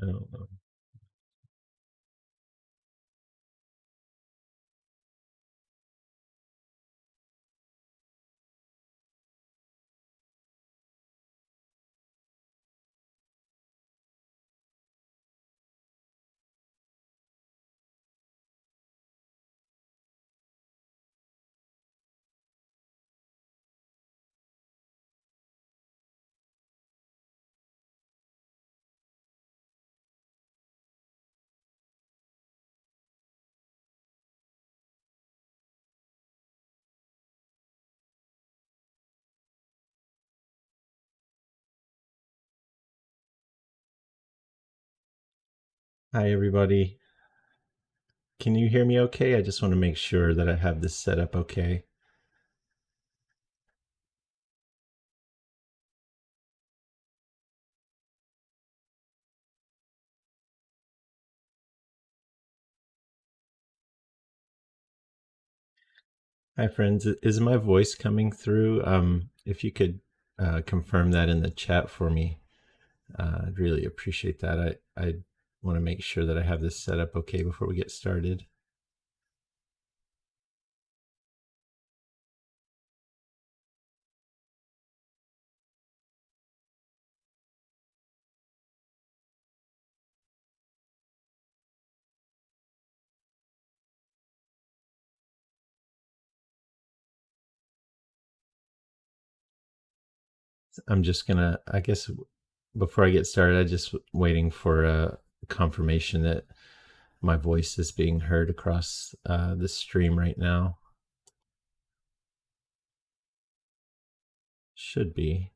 I don't know. Hi, everybody. Can you hear me okay? I just want to make sure that I have this set up okay. Hi, friends. Is my voice coming through? If you could confirm that in the chat for me, I'd really appreciate that. I want to make sure that I have this set up okay before we get started. I'm just gonna, I guess, before I get started, I just waiting for a confirmation that my voice is being heard across the stream right now. Should be.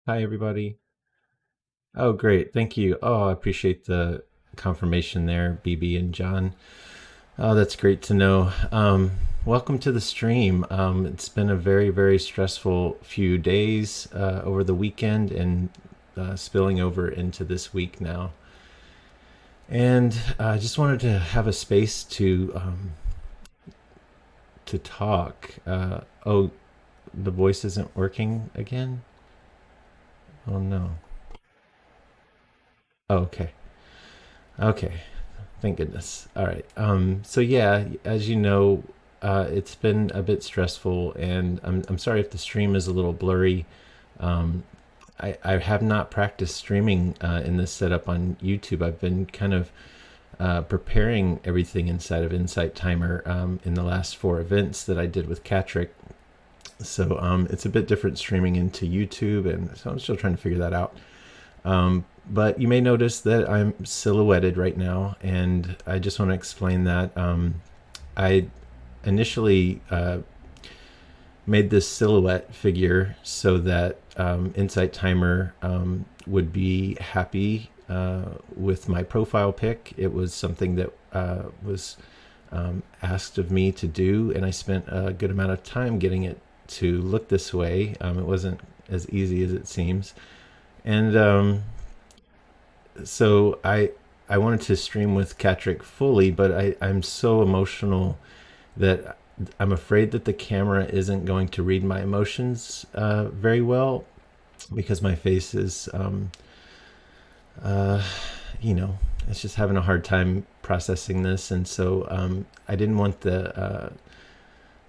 Hi, everybody. Oh, great. Thank you. Oh, I appreciate the confirmation there, BB and John. Oh, that's great to know. Welcome to the stream. It's been a very, very stressful few days over the weekend and spilling over into this week now. And I just wanted to have a space to talk. Oh, the voice isn't working again? Oh, no. Oh, okay. Okay. Thank goodness. All right. So yeah, as you know, it's been a bit stressful, and I'm sorry if the stream is a little blurry. Um, I have not practiced streaming in this setup on YouTube. I've been kind of preparing everything inside of InsightTimer in the last 4 events that I did with Catrick. So it's a bit different streaming into YouTube, and so I'm still trying to figure that out. But you may notice that I'm silhouetted right now, and I just want to explain that. I initially made this silhouette figure so that InsightTimer would be happy with my profile pic. It was something that was asked of me to do, and I spent a good amount of time getting it to look this way. It wasn't as easy as it seems. And so I wanted to stream with Catrick fully, but I'm so emotional that I'm afraid that the camera isn't going to read my emotions very well, because my face is, you know, it's just having a hard time processing this. And so I didn't want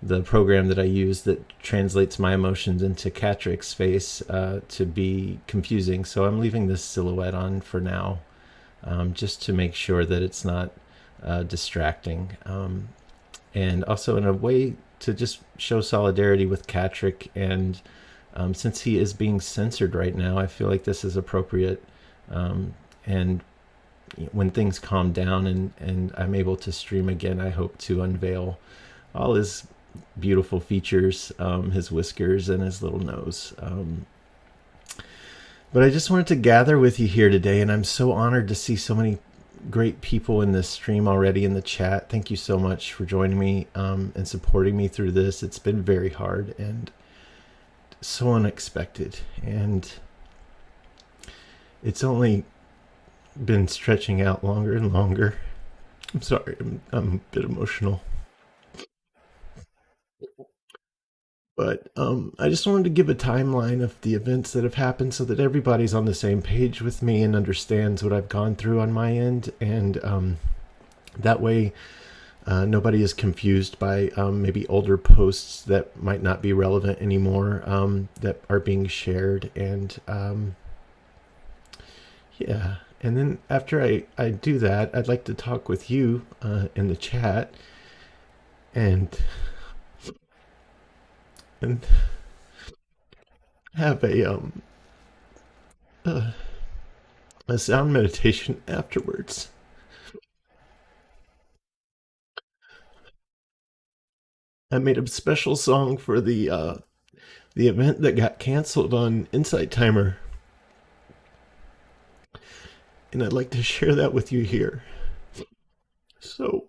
the program that I use that translates my emotions into Catrick's face to be confusing. So I'm leaving this silhouette on for now, just to make sure that it's not distracting. And also in a way to just show solidarity with Catrick. And since he is being censored right now, I feel like this is appropriate. And when things calm down and I'm able to stream again, I hope to unveil all his beautiful features, his whiskers and his little nose. But I just wanted to gather with you here today, and I'm so honored to see so many great people in this stream already in the chat. Thank you so much for joining me and supporting me through this. It's been very hard, and so unexpected, and it's only been stretching out longer and longer. I'm sorry, I'm a bit emotional. But I just wanted to give a timeline of the events that have happened so that everybody's on the same page with me and understands what I've gone through on my end. And that way, nobody is confused by maybe older posts that might not be relevant anymore that are being shared. And yeah. And then after I do that, I'd like to talk with you in the chat and and have uh, a sound meditation afterwards. I made a special song for the event that got canceled on InsightTimer, and I'd like to share that with you here. So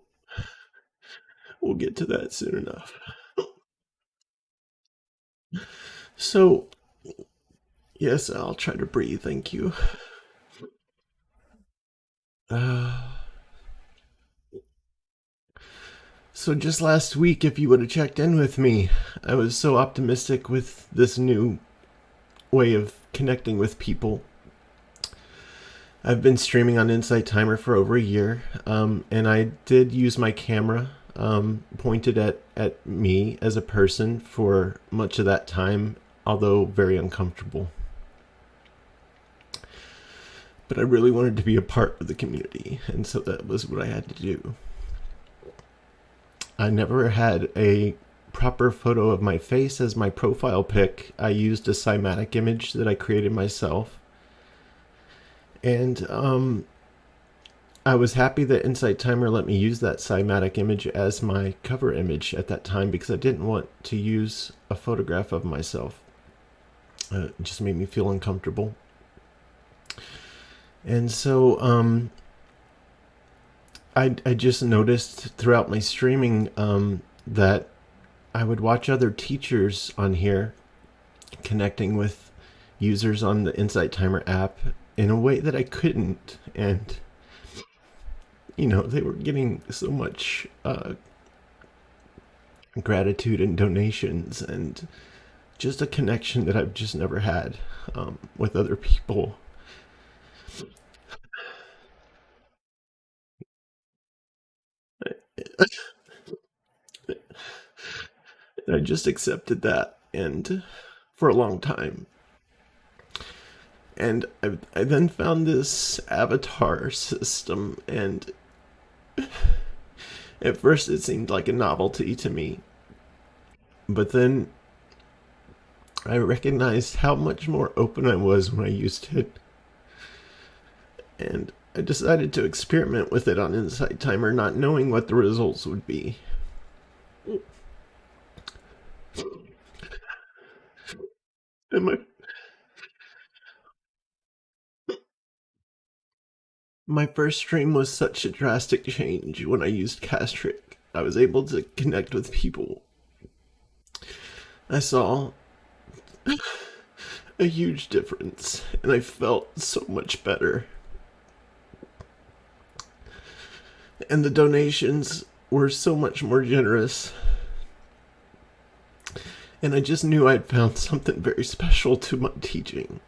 we'll get to that soon enough. So yes, I'll try to breathe. Thank you. Uh, so just last week, if you would have checked in with me, I was so optimistic with this new way of connecting with people. I've been streaming on InsightTimer for over a year, and I did use my camera pointed at me as a person for much of that time, although very uncomfortable. But I really wanted to be a part of the community, and so that was what I had to do. I never had a proper photo of my face as my profile pic. I used a cymatic image that I created myself. And I was happy that InsightTimer let me use that cymatic image as my cover image at that time because I didn't want to use a photograph of myself. It just made me feel uncomfortable. And so I just noticed throughout my streaming that I would watch other teachers on here connecting with users on the InsightTimer app in a way that I couldn't. And, you know, they were getting so much gratitude and donations and just a connection that I've just never had with other people. I just accepted that, and for a long time. And I then found this avatar system, and at first it seemed like a novelty to me. But then I recognized how much more open I was when I used it. And I decided to experiment with it on InsightTimer, not knowing what the results would be. And my first stream was such a drastic change when I used Catrick. I was able to connect with people. I saw a huge difference, and I felt so much better. And the donations were so much more generous. And I just knew I'd found something very special to my teaching.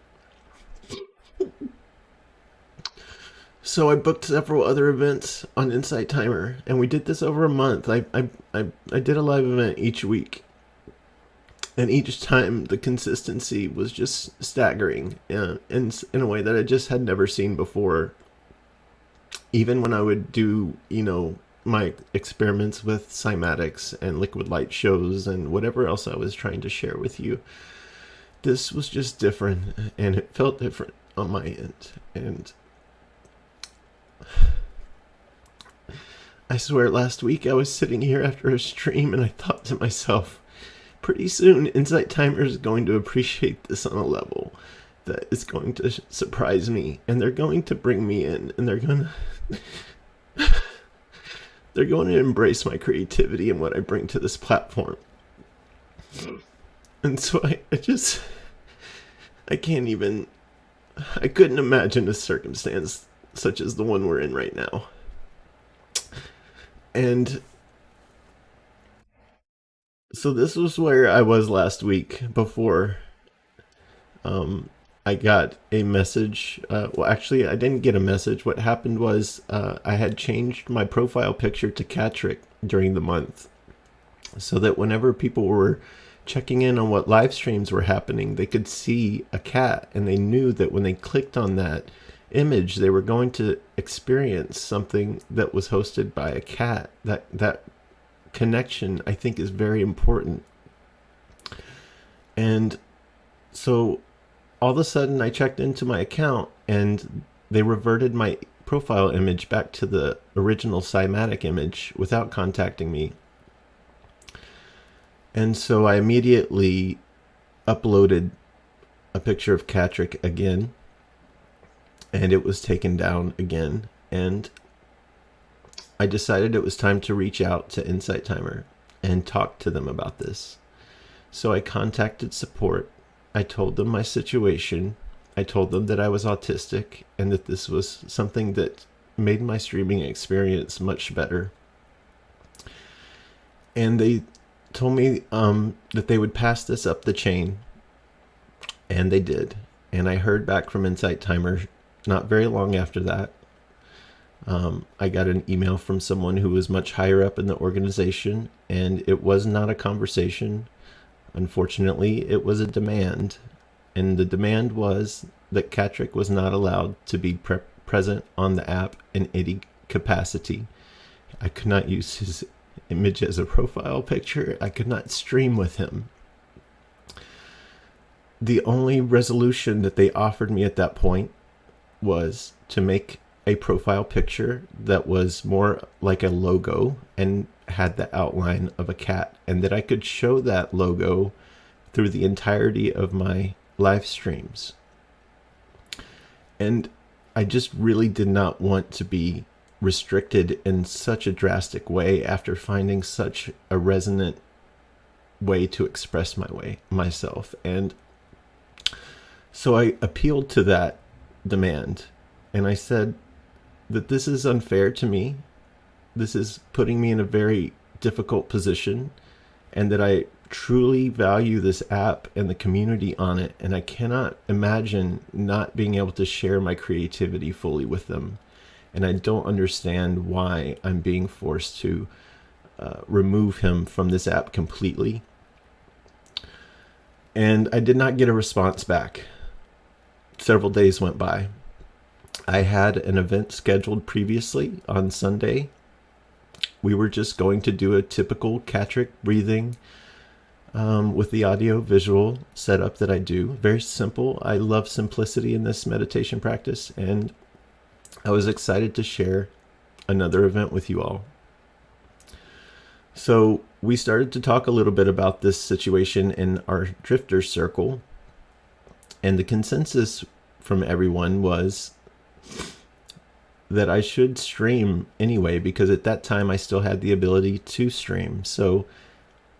So I booked several other events on InsightTimer, and we did this over a month. I did a live event each week, and each time the consistency was just staggering in a way that I just had never seen before. Even when I would do, you know, my experiments with cymatics and liquid light shows and whatever else I was trying to share with you, this was just different, and it felt different on my end. And I swear last week I was sitting here after a stream and I thought to myself, pretty soon InsightTimer is going to appreciate this on a level that is going to surprise me, and they're going to bring me in, and they're going to embrace my creativity and what I bring to this platform. And so I can't even, I couldn't imagine a circumstance such as the one we're in right now. And so this was where I was last week before I got a message. Well, actually, I didn't get a message. What happened was I had changed my profile picture to Catrick during the month so that whenever people were checking in on what live streams were happening, they could see a cat, and they knew that when they clicked on that image, they were going to experience something that was hosted by a cat. That connection, I think, is very important. And so all of a sudden I checked into my account and they reverted my profile image back to the original cymatic image without contacting me. And so I immediately uploaded a picture of Catrick again, and it was taken down again. And I decided it was time to reach out to InsightTimer and talk to them about this. So I contacted support. I told them my situation. I told them that I was autistic and that this was something that made my streaming experience much better. And they told me that they would pass this up the chain. And they did. And I heard back from InsightTimer not very long after that. I got an email from someone who was much higher up in the organization, and it was not a conversation. Unfortunately, it was a demand. And the demand was that Catrick was not allowed to be present on the app in any capacity. I could not use his image as a profile picture. I could not stream with him. The only resolution that they offered me at that point was to make a profile picture that was more like a logo and had the outline of a cat, and that I could show that logo through the entirety of my live streams. And I just really did not want to be restricted in such a drastic way after finding such a resonant way to express myself. And so I appealed to that demand, and I said that this is unfair to me. This is putting me in a very difficult position, and that I truly value this app and the community on it, and I cannot imagine not being able to share my creativity fully with them. And I don't understand why I'm being forced to remove him from this app completely. And I did not get a response back. Several days went by. I had an event scheduled previously on Sunday. We were just going to do a typical Catrick breathing with the audio visual setup that I do. Very simple. I love simplicity in this meditation practice, and I was excited to share another event with you all. So we started to talk a little bit about this situation in our drifter circle, and the consensus from everyone was that I should stream anyway, because at that time I still had the ability to stream. So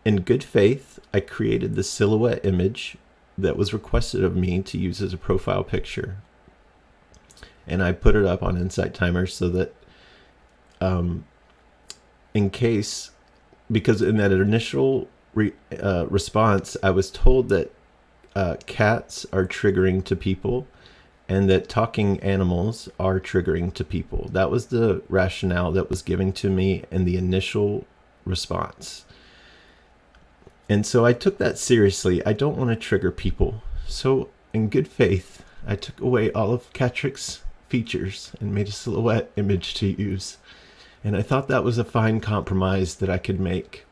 in good faith, I created the silhouette image that was requested of me to use as a profile picture. And I put it up on InsightTimer so that in case, because in that initial response, I was told that cats are triggering to people, and that talking animals are triggering to people. That was the rationale that was given to me in the initial response. And so I took that seriously. I don't want to trigger people. So in good faith, I took away all of Catrick's features and made a silhouette image to use. And I thought that was a fine compromise that I could make.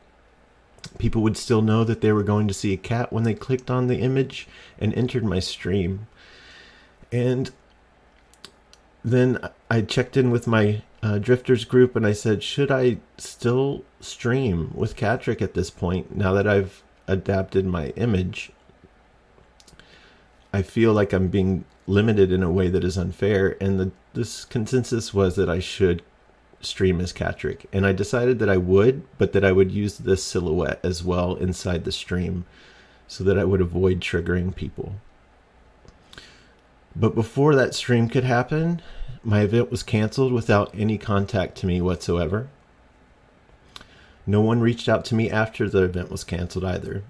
People would still know that they were going to see a cat when they clicked on the image and entered my stream. And then I checked in with my drifters group, and I said, should I still stream with Catrick at this point, now that I've adapted my image? I feel like I'm being limited in a way that is unfair, and this consensus was that I should stream as Catrick. And I decided that I would, but that I would use this silhouette as well inside the stream, so that I would avoid triggering people. But before that stream could happen, my event was canceled without any contact to me whatsoever. No one reached out to me after the event was canceled either.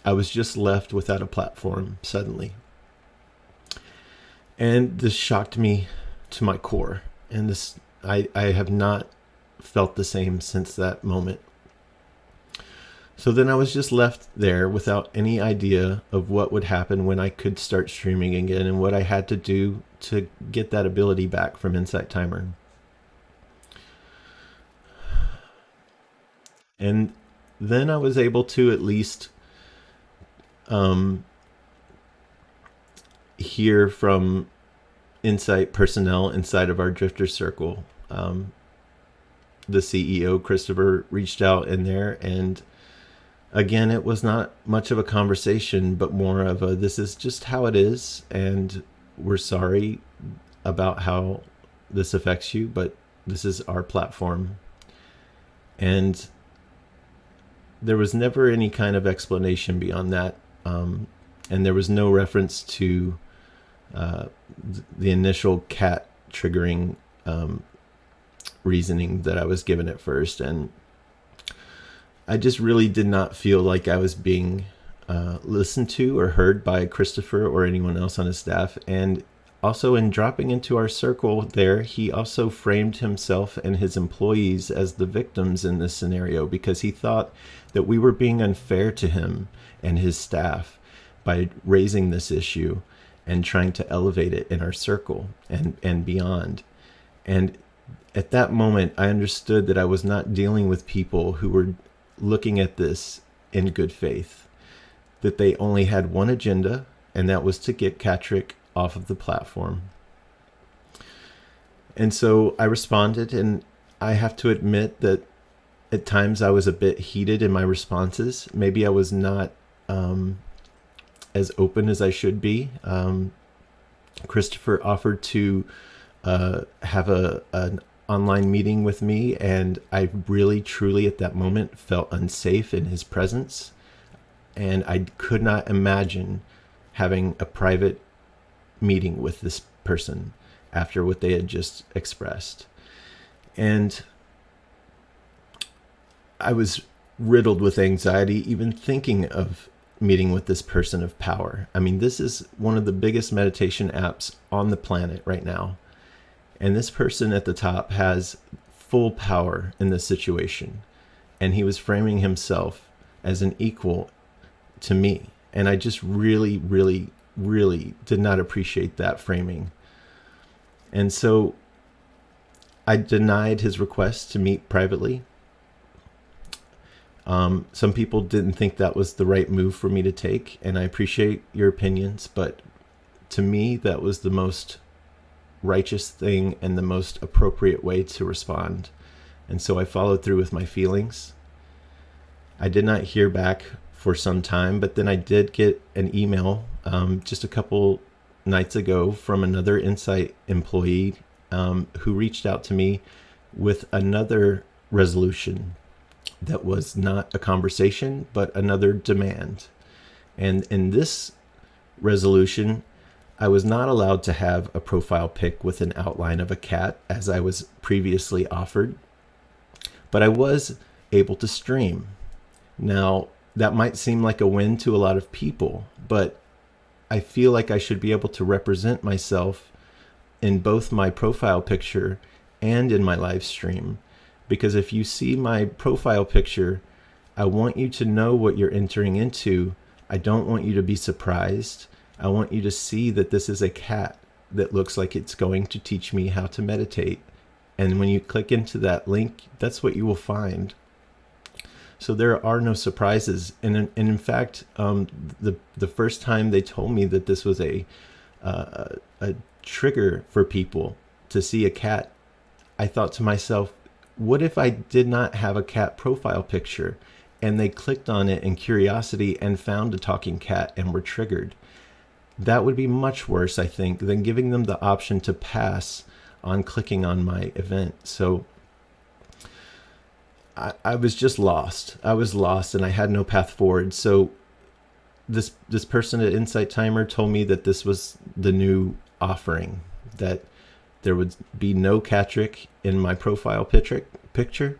I was just left without a platform suddenly. And this shocked me to my core. And I have not felt the same since that moment. So then I was just left there without any idea of what would happen when I could start streaming again and what I had to do to get that ability back from InsightTimer. And then I was able to at least hear from Insight personnel inside of our drifter circle. The CEO Christopher reached out in there, and again, it was not much of a conversation, but more of a, this is just how it is, and we're sorry about how this affects you, but this is our platform. And there was never any kind of explanation beyond that. And there was no reference to the initial cat triggering reasoning that I was given at first. And I just really did not feel like I was being listened to or heard by Christopher or anyone else on his staff. And also, in dropping into our circle there, he also framed himself and his employees as the victims in this scenario because he thought that we were being unfair to him and his staff by raising this issue and trying to elevate it in our circle and beyond. And at that moment, I understood that I was not dealing with people who were looking at this in good faith, that they only had one agenda, and that was to get Catrick off of the platform. And so I responded, and I have to admit that at times I was a bit heated in my responses. Maybe I was not as open as I should be. Christopher offered to have an online meeting with me, and I really, truly at that moment felt unsafe in his presence. And I could not imagine having a private meeting with this person after what they had just expressed. And I was riddled with anxiety even thinking of meeting with this person of power. I mean, this is one of the biggest meditation apps on the planet right now. And this person at the top has full power in this situation. And he was framing himself as an equal to me. And I just really, really, really did not appreciate that framing. And so I denied his request to meet privately. Some people didn't think that was the right move for me to take, and I appreciate your opinions, but to me, that was the most righteous thing and the most appropriate way to respond. And so I followed through with my feelings. I did not hear back for some time, but then I did get an email just a couple nights ago from another Insight employee who reached out to me with another resolution that was not a conversation, but another demand. And in this resolution, I was not allowed to have a profile pic with an outline of a cat as I was previously offered, but I was able to stream. Now, that might seem like a win to a lot of people, but I feel like I should be able to represent myself in both my profile picture and in my live stream. Because if you see my profile picture, I want you to know what you're entering into. I don't want you to be surprised. I want you to see that this is a cat that looks like it's going to teach me how to meditate. And when you click into that link, that's what you will find. So there are no surprises. And in fact, the first time they told me that this was a trigger for people to see a cat, I thought to myself, what if I did not have a cat profile picture and they clicked on it in curiosity and found a talking cat and were triggered? That would be much worse, I think, than giving them the option to pass on clicking on my event. So I was just lost. I was lost and I had no path forward. So this person at InsightTimer told me that this was the new offering, that there would be no Catrick in my profile picture,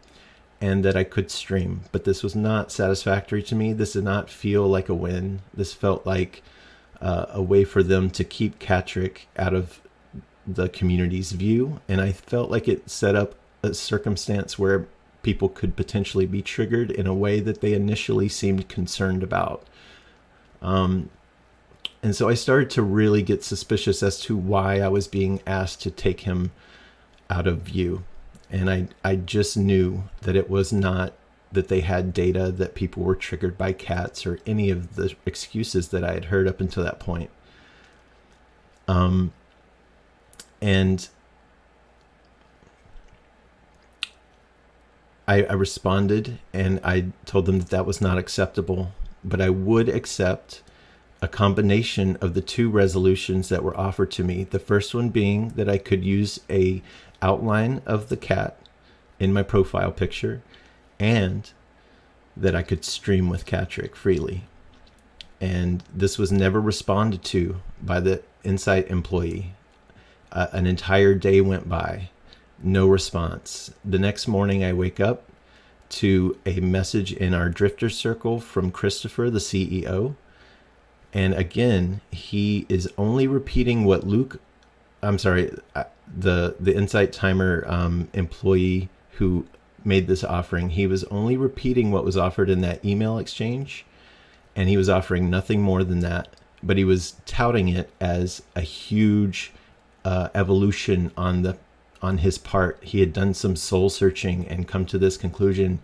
and that I could stream. But this was not satisfactory to me. This did not feel like a win. This felt like a way for them to keep Catrick out of the community's view. And I felt like it set up a circumstance where people could potentially be triggered in a way that they initially seemed concerned about. And so I started to really get suspicious as to why I was being asked to take him out of view. And I just knew that it was not that they had data that people were triggered by cats or any of the excuses that I had heard up until that point. And I responded and I told them that that was not acceptable, but I would accept a combination of the two resolutions that were offered to me. The first one being that I could use a outline of the cat in my profile picture, and that I could stream with Catrick freely. And this was never responded to by the Insight employee. An entire day went by, no response. The next morning I wake up to a message in our drifter circle from Christopher, the CEO. And again, he is only repeating what the InsightTimer employee who made this offering. He was only repeating what was offered in that email exchange, and he was offering nothing more than that. But he was touting it as a huge evolution on his part. He had done some soul searching and come to this conclusion,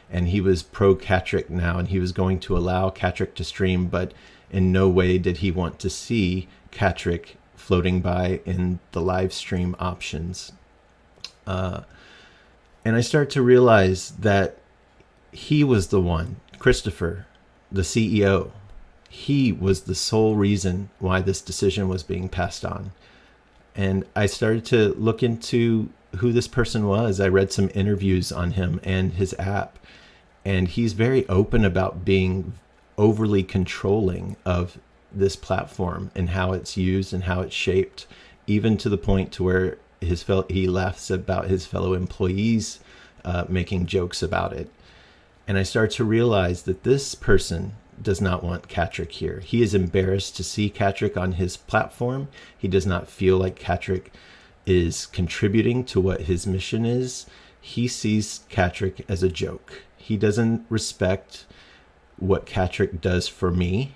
and he was pro Catrick now, and he was going to allow Catrick to stream, but in no way did he want to see Catrick floating by in the live stream options. And I start to realize that he was the one, Christopher, the CEO, he was the sole reason why this decision was being passed on. And I started to look into who this person was. I read some interviews on him and his app, and he's very open about being overly controlling of this platform and how it's used and how it's shaped, even to the point to where he laughs about his fellow employees making jokes about it. And I start to realize that this person does not want Catrick here. He is embarrassed to see Catrick on his platform. He does not feel like Catrick is contributing to what his mission is. He sees Catrick as a joke. He doesn't respect what Catrick does for me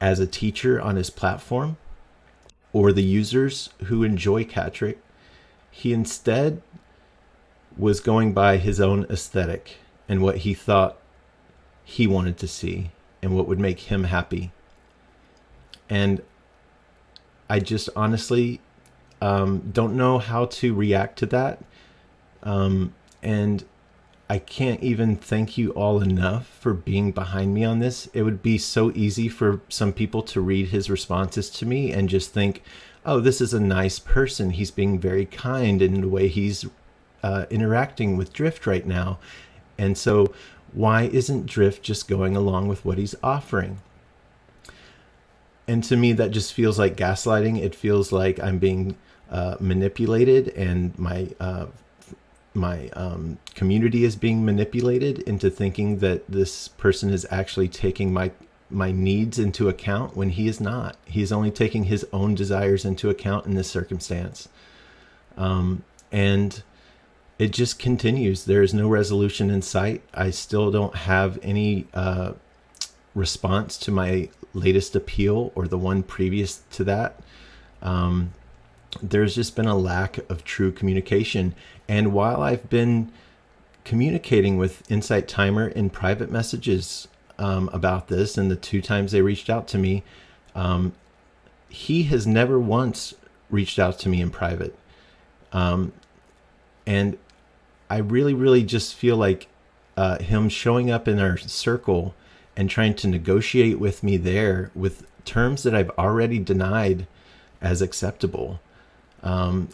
as a teacher on his platform or the users who enjoy Catrick. He instead was going by his own aesthetic and what he thought he wanted to see and what would make him happy. And I just honestly don't know how to react to that. And I can't even thank you all enough for being behind me on this. It would be so easy for some people to read his responses to me and just think, oh, this is a nice person. He's being very kind in the way he's interacting with Drift right now. And so why isn't Drift just going along with what he's offering? And to me, that just feels like gaslighting. It feels like I'm being manipulated, and my community is being manipulated into thinking that this person is actually taking my needs into account when he is not. He is only taking his own desires into account in this circumstance. And it just continues. There is no resolution in sight. I still don't have any response to my latest appeal or the one previous to that. There's just been a lack of true communication. And while I've been communicating with InsightTimer in private messages about this, and the 2 times they reached out to me, he has never once reached out to me in private. And I really, really just feel like him showing up in our circle and trying to negotiate with me there with terms that I've already denied as acceptable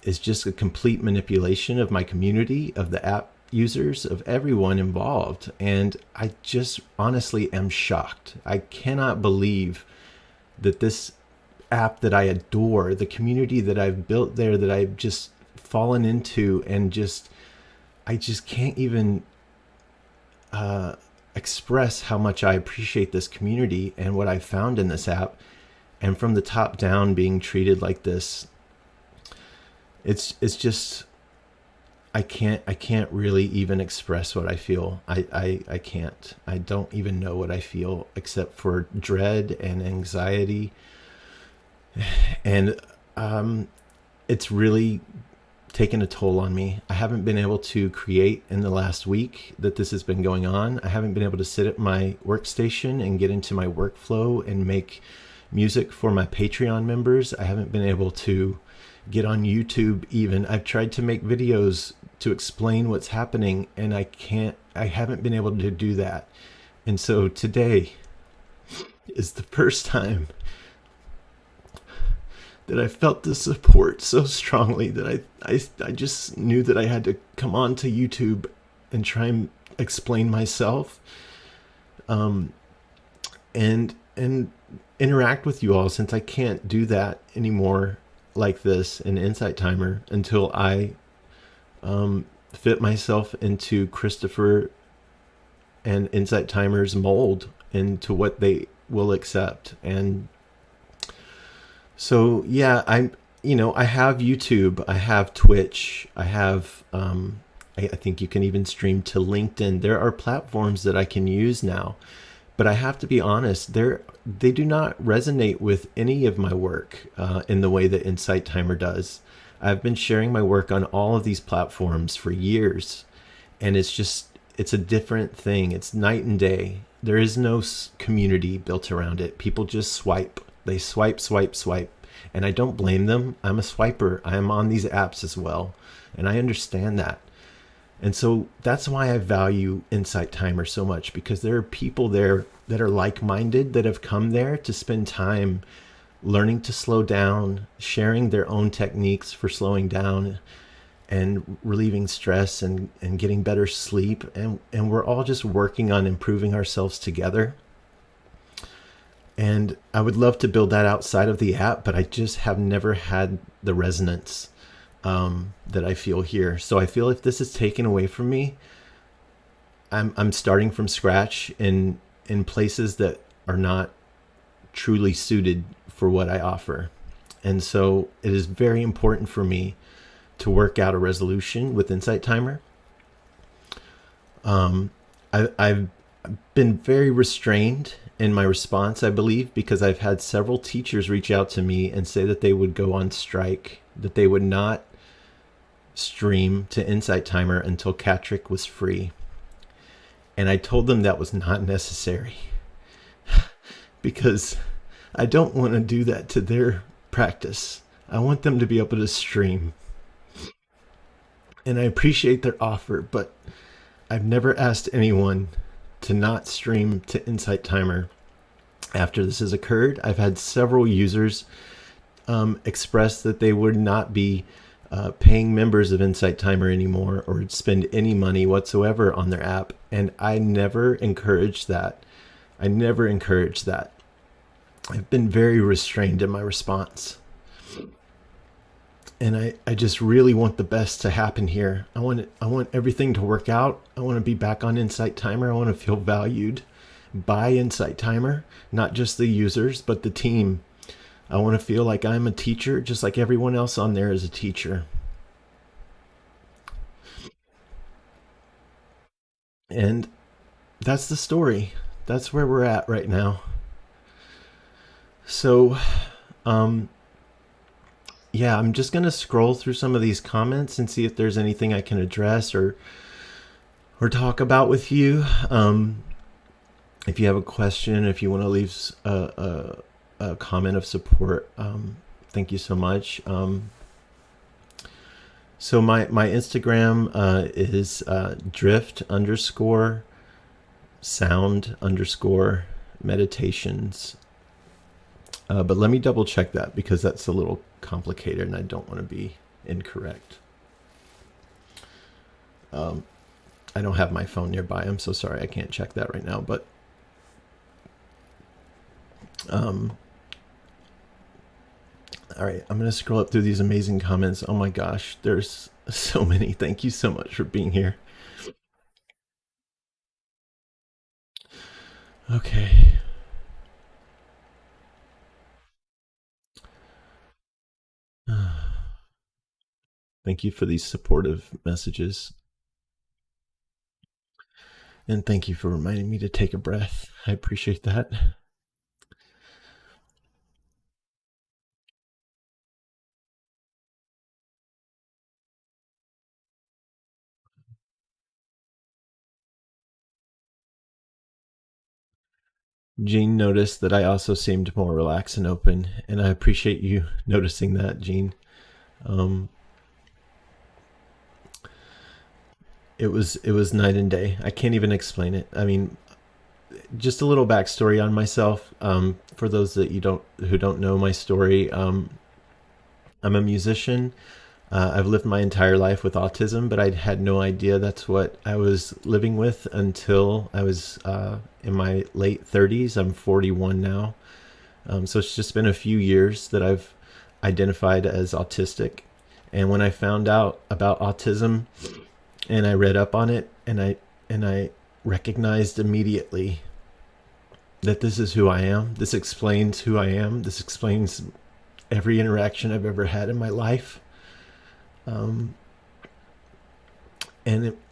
is just a complete manipulation of my community, of the app users, of everyone involved. And I just honestly am shocked. I cannot believe that this app that I adore, the community that I've built there, that I've just fallen into, and I just can't even express how much I appreciate this community and what I found in this app. And from the top down, being treated like this, it's just, I can't really even express what I feel. I can't. I don't even know what I feel except for dread and anxiety. And it's really taken a toll on me. I haven't been able to create in the last week that this has been going on. I haven't been able to sit at my workstation and get into my workflow and make music for my Patreon members. I haven't been able to get on YouTube even. I've tried to make videos to explain what's happening, and I haven't been able to do that. And so today is the first time that I felt the support so strongly that I just knew that I had to come on to YouTube and try and explain myself, and interact with you all, since I can't do that anymore like this in InsightTimer until I fit myself into Christopher and InsightTimer's mold, into what they will accept. And so, yeah, I have YouTube, I have Twitch, I have, I think you can even stream to LinkedIn. There are platforms that I can use now, but I have to be honest, they do not resonate with any of my work in the way that InsightTimer does. I've been sharing my work on all of these platforms for years, and it's a different thing. It's night and day. There is no community built around it. People just swipe. They swipe, swipe, swipe. And I don't blame them. I'm a swiper. I am on these apps as well. And I understand that. And so that's why I value InsightTimer so much, because there are people there that are like-minded, that have come there to spend time learning to slow down, sharing their own techniques for slowing down and relieving stress and getting better sleep. And we're all just working on improving ourselves together. And I would love to build that outside of the app, but I just have never had the resonance that I feel here. So I feel if this is taken away from me, I'm starting from scratch in places that are not truly suited for what I offer. And so it is very important for me to work out a resolution with InsightTimer. I've been very restrained in my response, I believe, because I've had several teachers reach out to me and say that they would go on strike, that they would not stream to InsightTimer until Catrick was free. And I told them that was not necessary, because I don't want to do that to their practice. I want them to be able to stream. And I appreciate their offer, but I've never asked anyone to not stream to InsightTimer after this has occurred. I've had several users express that they would not be paying members of InsightTimer anymore or spend any money whatsoever on their app. And I never encourage that. I never encourage that. I've been very restrained in my response. And I just really want the best to happen here. I want everything to work out. I want to be back on InsightTimer. I want to feel valued by InsightTimer, not just the users, but the team. I want to feel like I'm a teacher, just like everyone else on there is a teacher. And that's the story. That's where we're at right now. So, yeah, I'm just going to scroll through some of these comments and see if there's anything I can address or talk about with you. If you have a question, if you want to leave a comment of support, thank you so much. So my Instagram is drift_sound_meditations. But let me double check that, because that's a little complicated and I don't want to be incorrect. I don't have my phone nearby. I'm so sorry. I can't check that right now. But all right, I'm going to scroll up through these amazing comments. Oh my gosh, there's so many. Thank you so much for being here. Okay. Thank you for these supportive messages. And thank you for reminding me to take a breath. I appreciate that. Jean noticed that I also seemed more relaxed and open, and I appreciate you noticing that, Jean. Um, it was night and day. I can't even explain it. I mean, just a little backstory on myself. For those that who don't know my story, I'm a musician. I've lived my entire life with autism, but I had no idea that's what I was living with until I was in my late 30s. I'm 41 now. So it's just been a few years that I've identified as autistic. And when I found out about autism and I read up on it, and I recognized immediately that this is who I am. This explains who I am. This explains every interaction I've ever had in my life.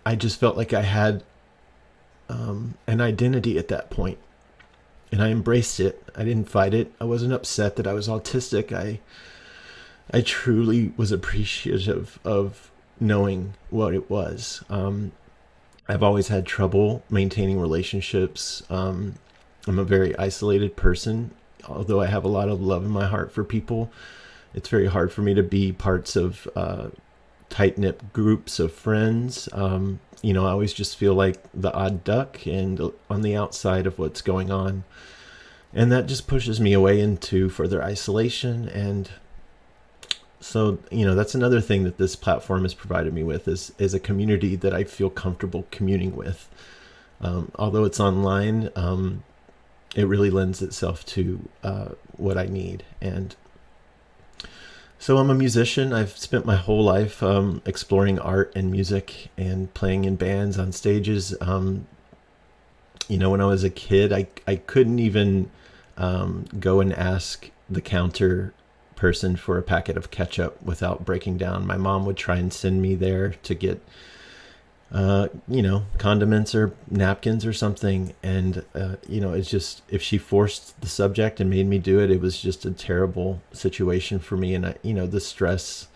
I just felt like I had an identity at that point, and I embraced it. I didn't fight it. I wasn't upset that I was autistic. I truly was appreciative of knowing what it was. I've always had trouble maintaining relationships. I'm a very isolated person. Although I have a lot of love in my heart for people, it's very hard for me to be parts of tight-knit groups of friends. I always just feel like the odd duck and on the outside of what's going on. And that just pushes me away into further isolation. And so, that's another thing that this platform has provided me with is a community that I feel comfortable communing with. Although it's online, it really lends itself to what I need. And so I'm a musician. I've spent my whole life exploring art and music and playing in bands on stages. When I was a kid, I couldn't even go and ask the counter person for a packet of ketchup without breaking down. My mom would try and send me there to get condiments or napkins or something. And, it's just, if she forced the subject and made me do it, it was just a terrible situation for me. And the stress,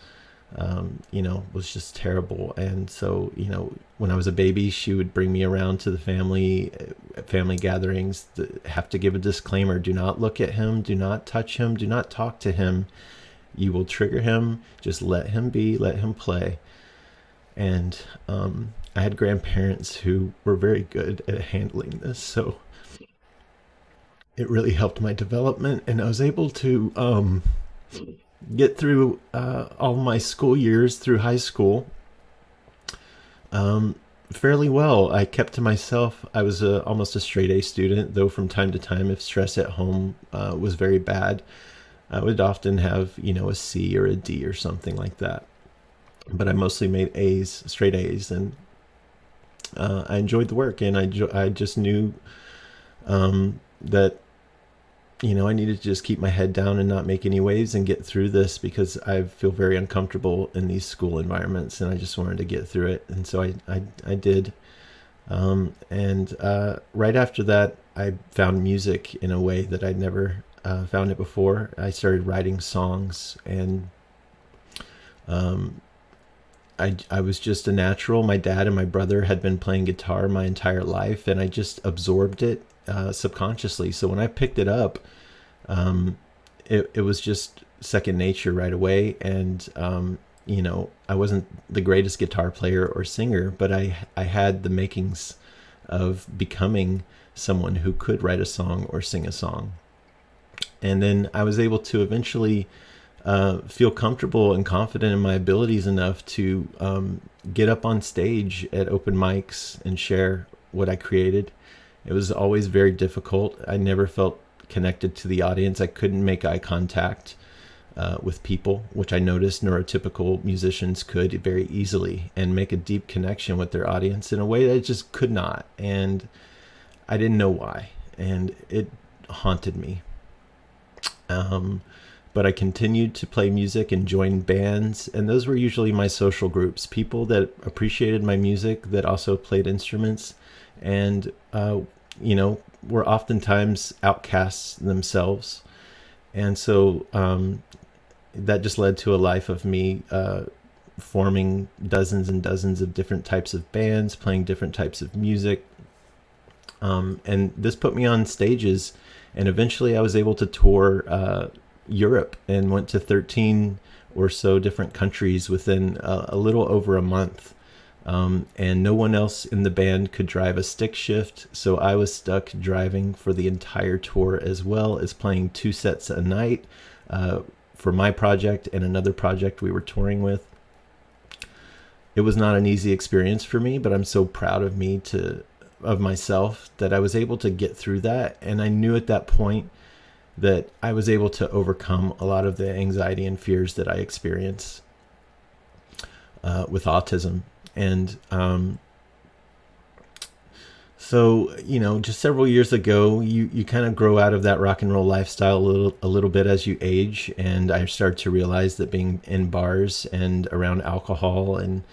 was just terrible. And so, when I was a baby, she would bring me around to the family gatherings, have to give a disclaimer. Do not look at him. Do not touch him. Do not talk to him. You will trigger him. Just let him be, let him play. And, I had grandparents who were very good at handling this, so it really helped my development, and I was able to get through all my school years through high school fairly well. I kept to myself. I was almost a straight A student, though from time to time, if stress at home was very bad, I would often have, a C or a D or something like that. But I mostly made A's, straight A's, and I enjoyed the work, and I just knew that I needed to just keep my head down and not make any waves and get through this, because I feel very uncomfortable in these school environments, and I just wanted to get through it. And so I did. Right after that, I found music in a way that I'd never found it before. I started writing songs, and I was just a natural. My dad and my brother had been playing guitar my entire life, and I just absorbed it subconsciously. So when I picked it up, it was just second nature right away. And I wasn't the greatest guitar player or singer, but I had the makings of becoming someone who could write a song or sing a song. And then I was able to eventually feel comfortable and confident in my abilities enough to, get up on stage at open mics and share what I created. It was always very difficult. I never felt connected to the audience. I couldn't make eye contact with people, which I noticed neurotypical musicians could very easily, and make a deep connection with their audience in a way that I just could not. And I didn't know why. And it haunted me. But I continued to play music and join bands. And those were usually my social groups, people that appreciated my music that also played instruments and, were oftentimes outcasts themselves. And so that just led to a life of me forming dozens and dozens of different types of bands, playing different types of music. And this put me on stages. And eventually I was able to tour Europe and went to 13 or so different countries within a little over a month. And no one else in the band could drive a stick shift, so I was stuck driving for the entire tour, as well as playing 2 sets a night for my project and another project we were touring with. It was not an easy experience for me, but I'm so proud of myself that I was able to get through that. And I knew at that point that I was able to overcome a lot of the anxiety and fears that I experience with autism. And so, just several years ago, you kind of grow out of that rock and roll lifestyle a little bit as you age. And I started to realize that being in bars and around alcohol and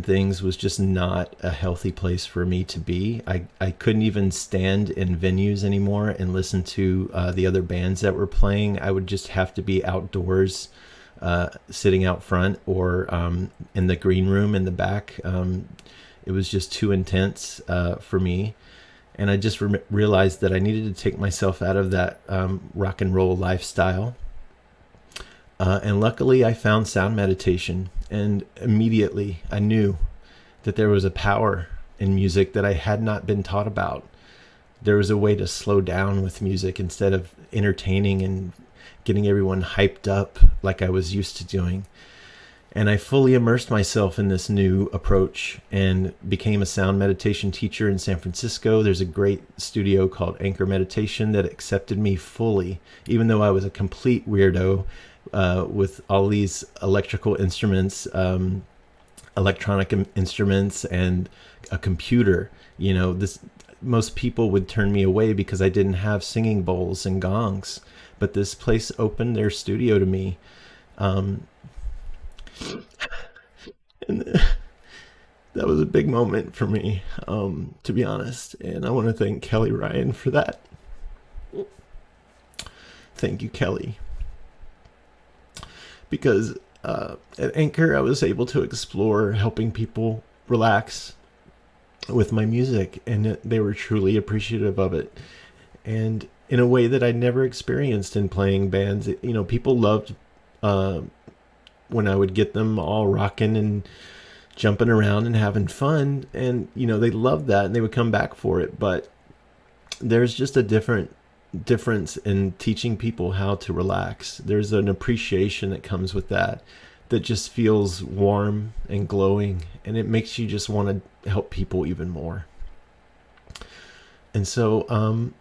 things was just not a healthy place for me to be. I couldn't even stand in venues anymore and listen to the other bands that were playing. I would just have to be outdoors, sitting out front or in the green room in the back. It was just too intense for me. And I just realized that I needed to take myself out of that rock and roll lifestyle. And luckily I found sound meditation, and immediately I knew that there was a power in music that I had not been taught about. There was a way to slow down with music instead of entertaining and getting everyone hyped up like I was used to doing. And I fully immersed myself in this new approach and became a sound meditation teacher in San Francisco. There's a great studio called Anchor Meditation that accepted me fully, even though I was a complete weirdo with all these electrical instruments, electronic instruments, and a computer. Most people would turn me away because I didn't have singing bowls and gongs. But this place opened their studio to me. And that was a big moment for me, to be honest. And I want to thank Kelly Ryan for that. Thank you, Kelly. Because at Anchor, I was able to explore helping people relax with my music, and they were truly appreciative of it. And in a way that I never experienced in playing bands. People loved when I would get them all rocking and jumping around and having fun, and they loved that and they would come back for it. But there's just a difference in teaching people how to relax. There's an appreciation that comes with that just feels warm and glowing, and it makes you just want to help people even more. And so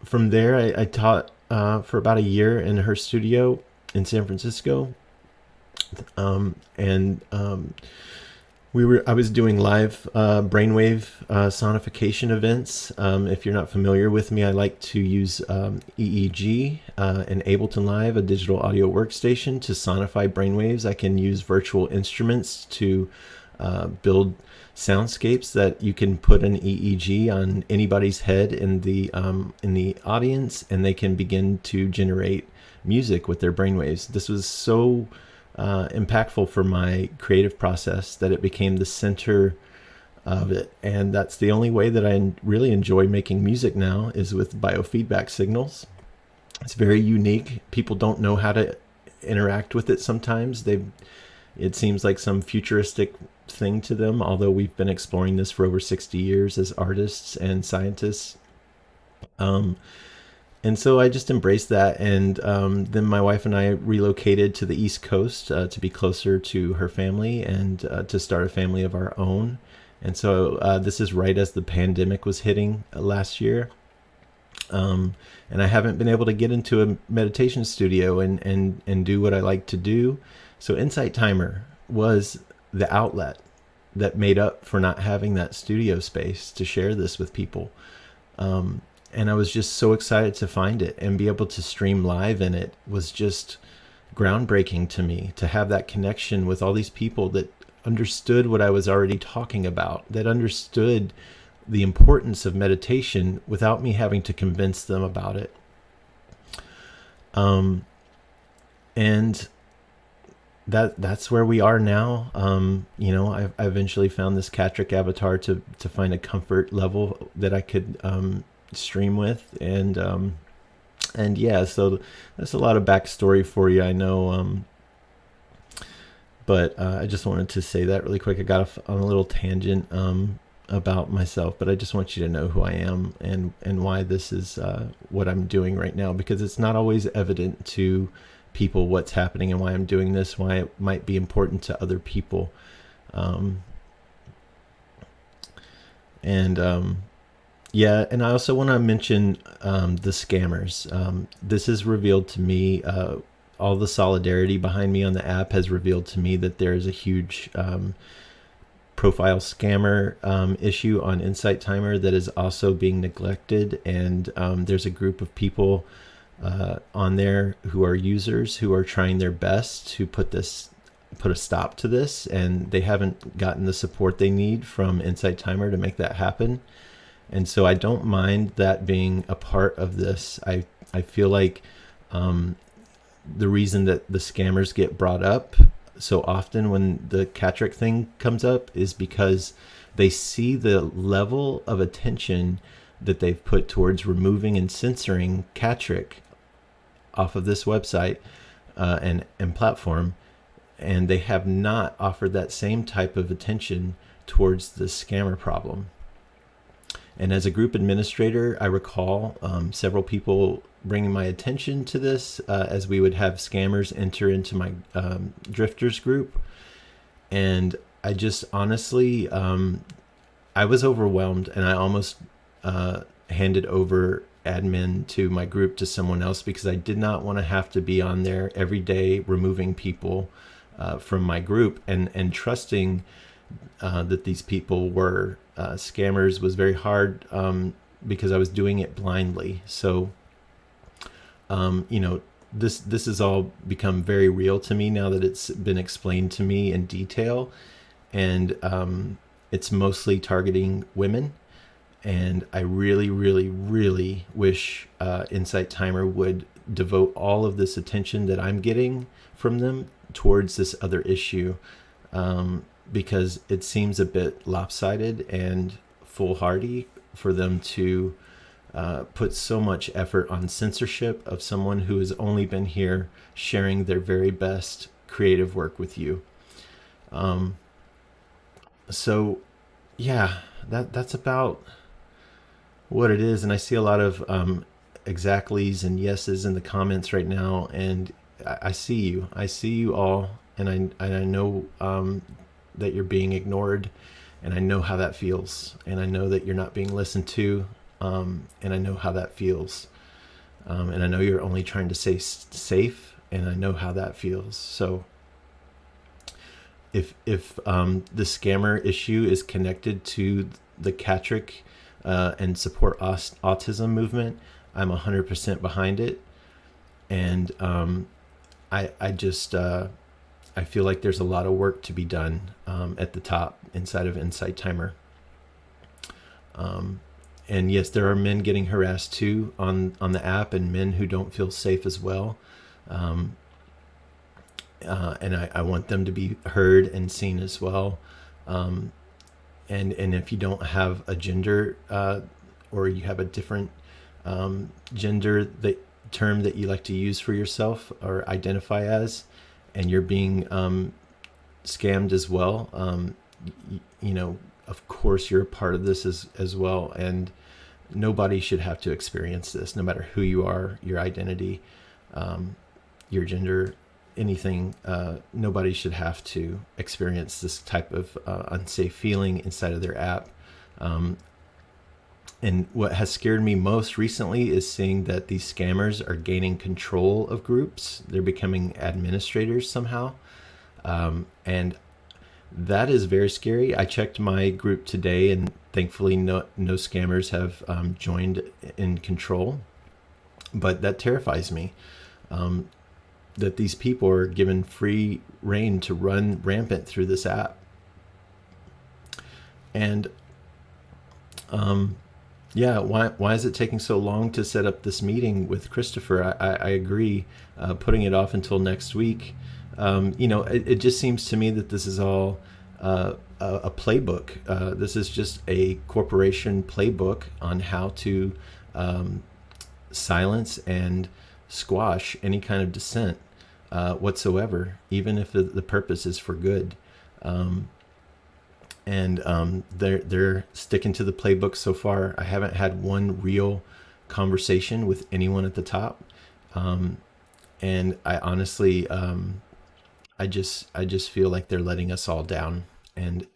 from there I taught for about a year in her studio in San Francisco. I was doing live brainwave sonification events. If you're not familiar with me, I like to use EEG and Ableton Live, a digital audio workstation, to sonify brainwaves. I can use virtual instruments to build soundscapes that you can put an EEG on anybody's head in the audience, and they can begin to generate music with their brainwaves. This was so impactful for my creative process that it became the center of it. And that's the only way that I really enjoy making music now, is with biofeedback signals. It's very unique. People don't know how to interact with it sometimes. It seems like some futuristic thing to them, although we've been exploring this for over 60 years as artists and scientists. And And so I just embraced that. And then my wife and I relocated to the East Coast to be closer to her family and to start a family of our own. And so this is right as the pandemic was hitting last year. And I haven't been able to get into a meditation studio and do what I like to do. So InsightTimer was the outlet that made up for not having that studio space to share this with people. And I was just so excited to find it and be able to stream live in it was just groundbreaking to me, to have that connection with all these people that understood what I was already talking about, that understood the importance of meditation without me having to convince them about it. And that's where we are now. I eventually found this Catrick avatar to find a comfort level that I could stream with, and yeah, so that's a lot of backstory for you, I know. But I just wanted to say that really quick. I got on a little tangent about myself, but I just want you to know who I am and why this is what I'm doing right now, because it's not always evident to people what's happening and why I'm doing this, why it might be important to other people. Yeah, and I also want to mention the scammers. This has revealed to me, all the solidarity behind me on the app has revealed to me that there is a huge profile scammer issue on InsightTimer that is also being neglected. And there's a group of people on there who are users who are trying their best to put a stop to this, and they haven't gotten the support they need from InsightTimer to make that happen. And so I don't mind that being a part of this. I feel like the reason that the scammers get brought up so often when the Catrick thing comes up is because they see the level of attention that they've put towards removing and censoring Catrick off of this website and platform, and they have not offered that same type of attention towards the scammer problem. And as a group administrator, I recall several people bringing my attention to this as we would have scammers enter into my drifters group. And I just honestly, I was overwhelmed, and I almost handed over admin to my group to someone else because I did not want to have to be on there every day removing people from my group and trusting that these people were scammers was very hard because I was doing it blindly. So, this has all become very real to me now that it's been explained to me in detail, and it's mostly targeting women. And I really, really, really wish InsightTimer would devote all of this attention that I'm getting from them towards this other issue. Because it seems a bit lopsided and foolhardy for them to put so much effort on censorship of someone who has only been here sharing their very best creative work with you. So yeah, that's about what it is. And I see a lot of exactlys and yeses in the comments right now, and I see you all, and I know that you're being ignored, and I know how that feels, and I know that you're not being listened to, and I know how that feels, and I know you're only trying to stay safe, and I know how that feels. So if the scammer issue is connected to the Catrick and support autism movement, I'm 100% behind it, and I just I feel like there's a lot of work to be done at the top inside of InsightTimer. And yes, there are men getting harassed too on the app, and men who don't feel safe as well. And I want them to be heard and seen as well. And if you don't have a gender or you have a different gender term that you like to use for yourself or identify as, and you're being scammed as well, of course you're a part of this as well. And Nobody should have to experience this, no matter who you are, your identity, your gender, anything. Nobody should have to experience this type of unsafe feeling inside of their app. And what has scared me most recently is seeing that these scammers are gaining control of groups. They're becoming administrators somehow. And that is very scary. I checked my group today, and thankfully no scammers have joined in control. But that terrifies me, that these people are given free reign to run rampant through this app. And yeah, why is it taking so long to set up this meeting with Christopher? I agree. Putting it off until next week. It just seems to me that this is all a playbook. This is just a corporation playbook on how to silence and squash any kind of dissent whatsoever, even if the purpose is for good. They're sticking to the playbook so far. I haven't had one real conversation with anyone at the top, and I honestly, I just feel like they're letting us all down. And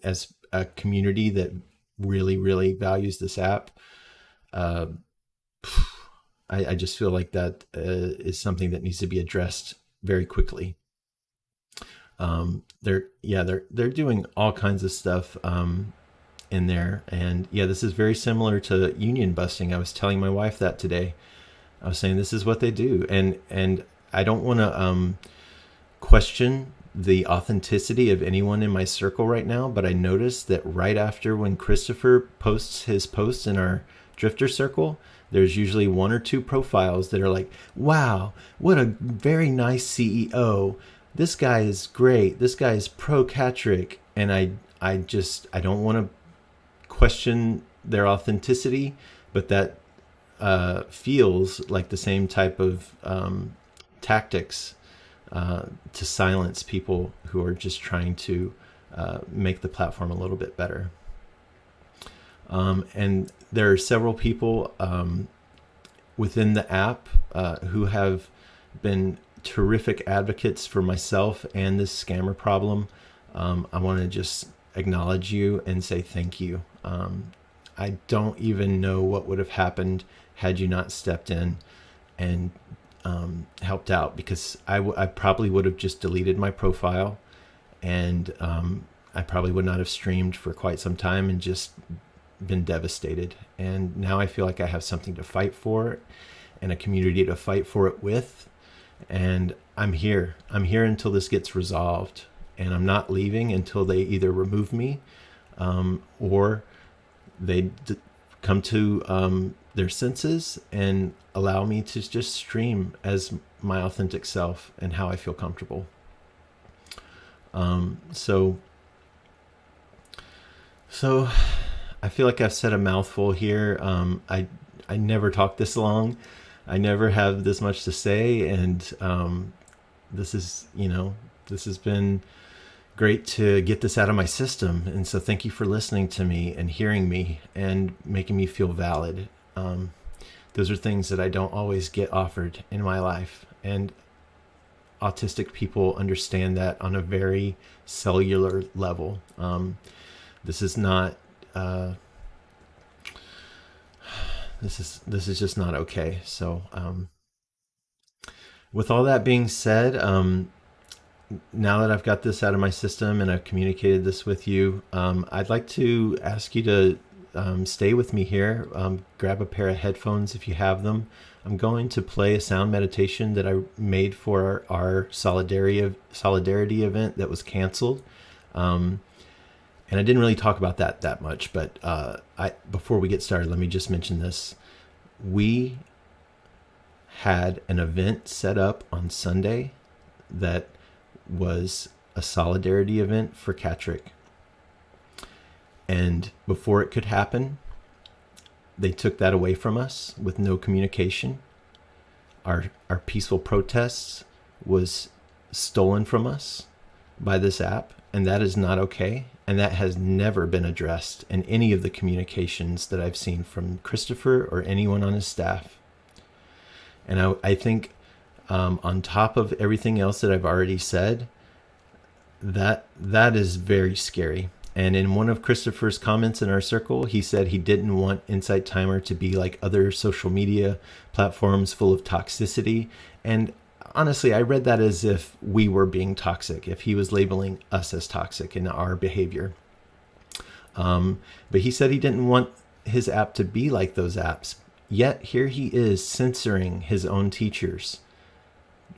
as a community that really values this app, uh, I just feel like that is something that needs to be addressed very quickly. They're doing all kinds of stuff in there, and yeah, this is very similar to union busting. I was telling my wife that today. I was saying this is what they do, and I don't want to question the authenticity of anyone in my circle right now, but I noticed that right after when Christopher posts his posts in our drifter circle, there's usually one or two profiles that are like, wow, what a very nice CEO. This guy is great. This guy is pro Catrick. And I don't want to question their authenticity, but that feels like the same type of tactics to silence people who are just trying to make the platform a little bit better. And there are several people within the app who have been terrific advocates for myself and this scammer problem. I want to just acknowledge you and say thank you. I don't even know what would have happened had you not stepped in and helped out, because I probably would have just deleted my profile, and I probably would not have streamed for quite some time and just been devastated. And now I feel like I have something to fight for and a community to fight for it with. And I'm here until this gets resolved, and I'm not leaving until they either remove me or they come to their senses and allow me to just stream as my authentic self and how I feel comfortable. So I feel like I've said a mouthful here. I never talk this long. I never have this much to say, and this has been great to get this out of my system. And so thank you for listening to me and hearing me and making me feel valid. Those are things that I don't always get offered in my life, and autistic people understand that on a very cellular level. This is not this is just not okay. So with all that being said, now that I've got this out of my system and I've communicated this with you, I'd like to ask you to stay with me here. Grab a pair of headphones if you have them. I'm going to play a sound meditation that I made for our solidarity event that was canceled. And I didn't really talk about that much, but before we get started, let me just mention this. We had an event set up on Sunday that was a solidarity event for Catrick. And before it could happen, they took that away from us with no communication. Our peaceful protests was stolen from us by this app, and that is not okay. And that has never been addressed in any of the communications that I've seen from Christopher or anyone on his staff. And I think on top of everything else that I've already said, that is very scary. And in one of Christopher's comments in our circle, he said he didn't want InsightTimer to be like other social media platforms full of toxicity. And honestly, I read that as if we were being toxic, if he was labeling us as toxic in our behavior. But he said he didn't want his app to be like those apps. Yet here he is censoring his own teachers,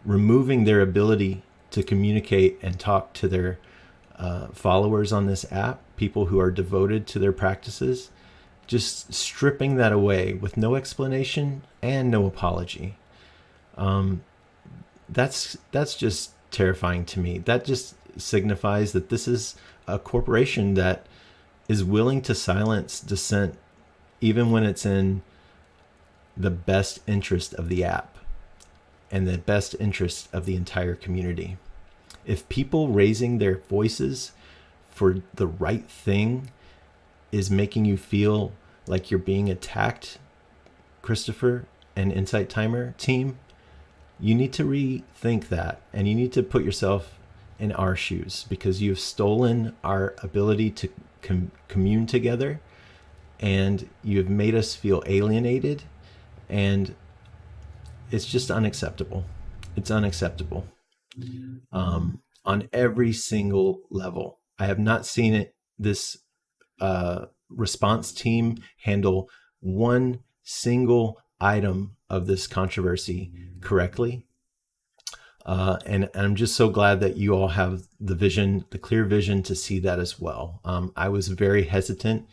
removing their ability to communicate and talk to their followers on this app, people who are devoted to their practices, just stripping that away with no explanation and no apology. That's just terrifying to me. That just signifies that this is a corporation that is willing to silence dissent even when it's in the best interest of the app and the best interest of the entire community. If people raising their voices for the right thing is making you feel like you're being attacked, Christopher and InsightTimer team, you need to rethink that, and you need to put yourself in our shoes, because you've stolen our ability to commune together, and you've made us feel alienated, and it's just unacceptable. It's unacceptable on every single level. I have not seen this response team handle one single item of this controversy correctly. And I'm just so glad that you all have the vision, the clear vision to see that as well. I was very hesitant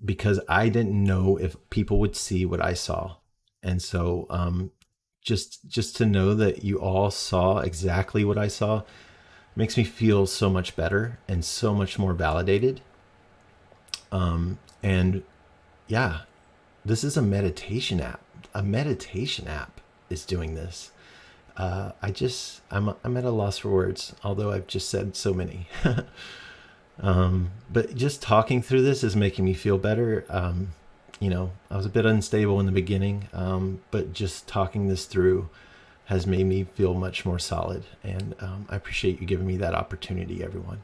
because I didn't know if people would see what I saw. And so just to know that you all saw exactly what I saw makes me feel so much better and so much more validated. And yeah, this is a meditation app. A meditation app is doing this. I'm at a loss for words, although I've just said so many. But just talking through this is making me feel better. I was a bit unstable in the beginning, but just talking this through has made me feel much more solid. And I appreciate you giving me that opportunity, everyone.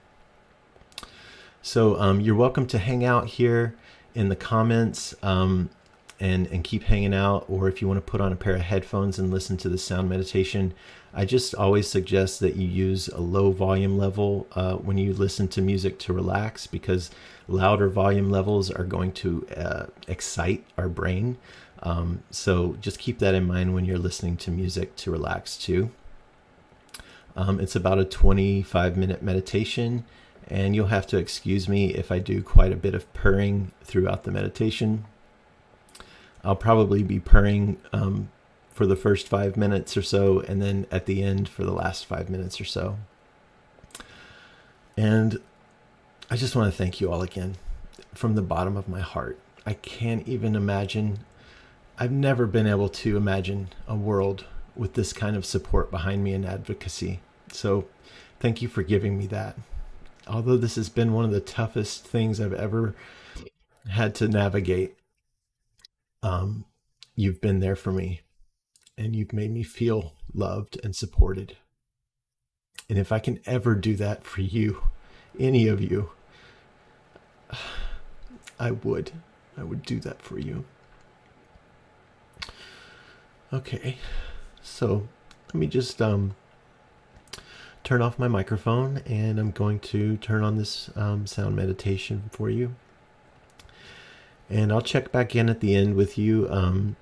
So you're welcome to hang out here in the comments and keep hanging out. Or if you want to put on a pair of headphones and listen to the sound meditation, I just always suggest that you use a low volume level when you listen to music to relax, because louder volume levels are going to excite our brain. So just keep that in mind when you're listening to music to relax too. It's about a 25-minute meditation, and you'll have to excuse me if I do quite a bit of purring throughout the meditation. I'll probably be purring for the first 5 minutes or so, and then at the end for the last 5 minutes or so. And I just want to thank you all again from the bottom of my heart. I can't even imagine. I've never been able to imagine a world with this kind of support behind me and advocacy. So thank you for giving me that. Although this has been one of the toughest things I've ever had to navigate, you've been there for me, and you've made me feel loved and supported. And if I can ever do that for you, any of you, I would do that for you. Okay, so let me just turn off my microphone, and I'm going to turn on this sound meditation for you. And I'll check back in at the end with you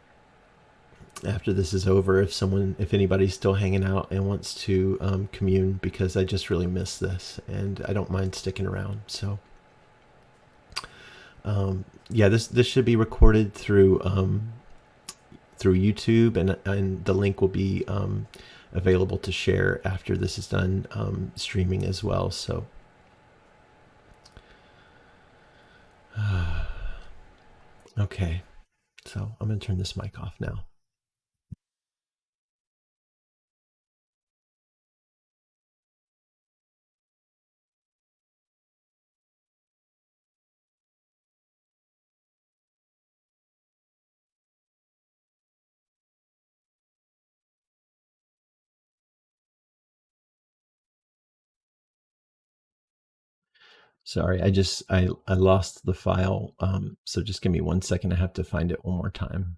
after this is over, if anybody's still hanging out and wants to commune, because I just really miss this, and I don't mind sticking around. So yeah, this should be recorded through YouTube, and the link will be available to share after this is done streaming as well. So okay, so I'm gonna turn this mic off now. Sorry, I lost the file. So just give me 1 second. I have to find it one more time.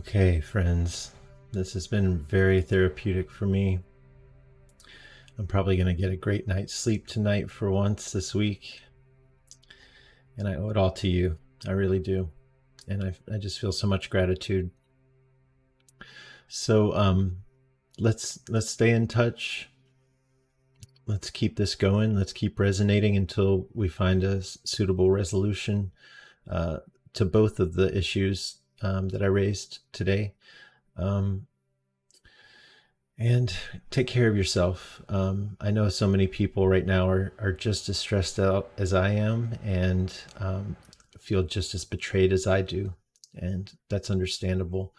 Okay, friends, this has been very therapeutic for me. I'm probably going to get a great night's sleep tonight for once this week. And I owe it all to you. I really do. And I just feel so much gratitude. So let's stay in touch. Let's keep this going. Let's keep resonating until we find a suitable resolution to both of the issues that I raised today. And take care of yourself. I know so many people right now are just as stressed out as I am, and feel just as betrayed as I do. And that's understandable.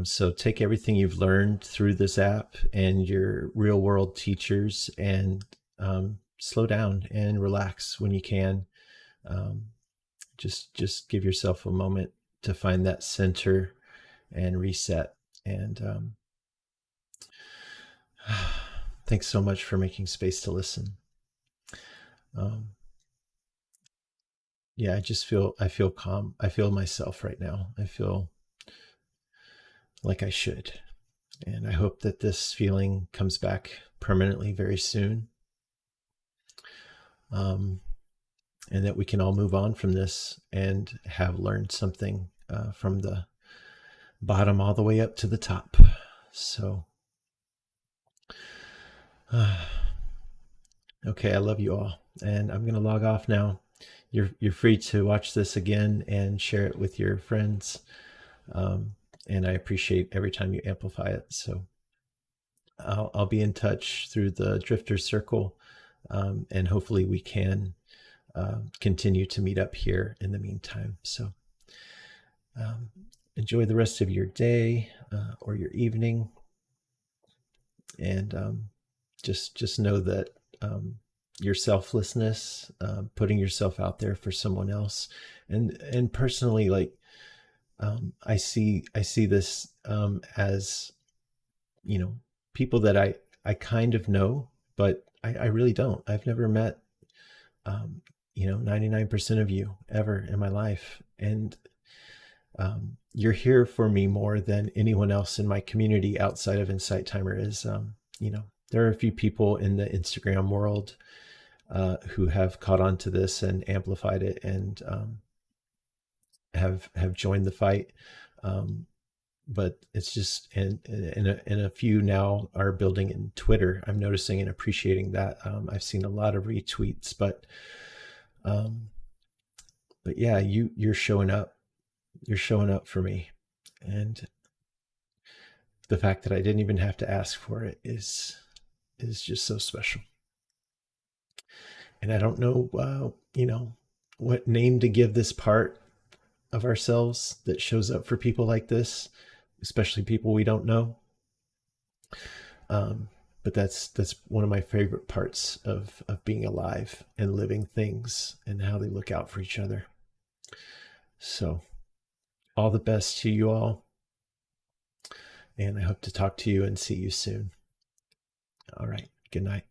So take everything you've learned through this app and your real world teachers, and slow down and relax when you can. Just give yourself a moment to find that center and reset. And thanks so much for making space to listen. Yeah, I feel calm. I feel myself right now. I feel like I should. And I hope that this feeling comes back permanently very soon. And that we can all move on from this and have learned something from the bottom all the way up to the top. So, okay, I love you all. And I'm going to log off now. You're free to watch this again and share it with your friends. And I appreciate every time you amplify it. So I'll be in touch through the Drifter Circle, and hopefully we can continue to meet up here in the meantime. So enjoy the rest of your day or your evening, and just know that your selflessness, putting yourself out there for someone else, and personally, like, I see this as, people that I kind of know, but I really don't. I've never met 99% of you ever in my life, and you're here for me more than anyone else in my community outside of InsightTimer is. There are a few people in the Instagram world who have caught on to this and amplified it, and have joined the fight. But it's just, and a few now are building in Twitter. I'm noticing and appreciating that. I've seen a lot of retweets, but yeah, you're showing up. You're showing up for me, and the fact that I didn't even have to ask for it is just so special. And I don't know, what name to give this part of ourselves that shows up for people like this, especially people we don't know. But that's one of my favorite parts of being alive and living things, and how they look out for each other. So all the best to you all, and I hope to talk to you and see you soon. All right, good night.